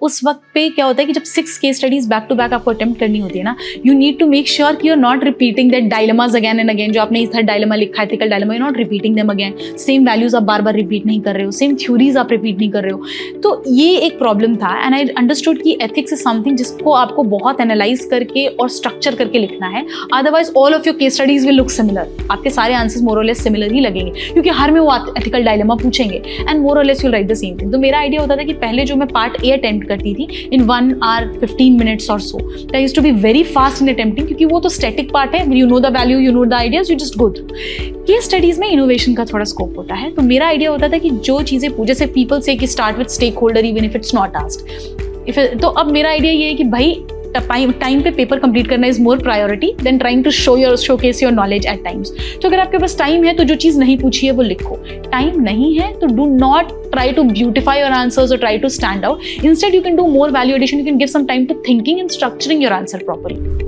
उस वक्त पे क्या होता है कि जब 6 case studies back to back आपको अटेम्प्ट करनी होती है ना, you need to make sure कि you are not repeating that dilemmas again and again. जो आपने इधर डायलेमा लिखा है, ethical dilemma, you not repeating them again. Same values आप बार बार रिपीट नहीं कर रहे हो, सेम थ्योरीज आप रिपीट नहीं कर रहे हो। तो ये एक प्रॉब्लम था एंड आई अंडरस्टूड कि एथिक्स इज समथिंग जिसको आपको बहुत एनालाइज करके और स्ट्रक्चर करके लिखना है, otherwise all of your case studies will look similar. आपके सारे आंसर्स मोर और लेस सिमिलर ही लगेंगे, क्योंकि हर में वो एथिकल डायलेमा पूछेंगे एंड मोर और less you right the same thing. तो मेरा आइडिया होता था कि पहले जो मैं पार्ट ए अटेम्प्ट करती थी इन 1 hour 15 minutes or so, I used to be very fast in attempting, क्योंकि वो तो स्टैटिक पार्ट है, you know the value, you know the ideas, you just go through। Case studies में innovation का थोड़ा scope होता है, तो मेरा आइडिया होता था कि जो चीज़ें जैसे पीपल से कि start with stake holder even if it's not asked. तो अब मेरा आइडिया ये है कि भाई टाइम पे पेपर कंप्लीट करना is more priority than trying to showcase your knowledge at times. तो अगर आपके पास टाइम है तो जो चीज़ नहीं पूछी है वो लिखो, टाइम नहीं है तो do not try to beautify your answers or try to stand out. Instead, you can do more value addition. You can give some time to thinking and structuring your answer properly.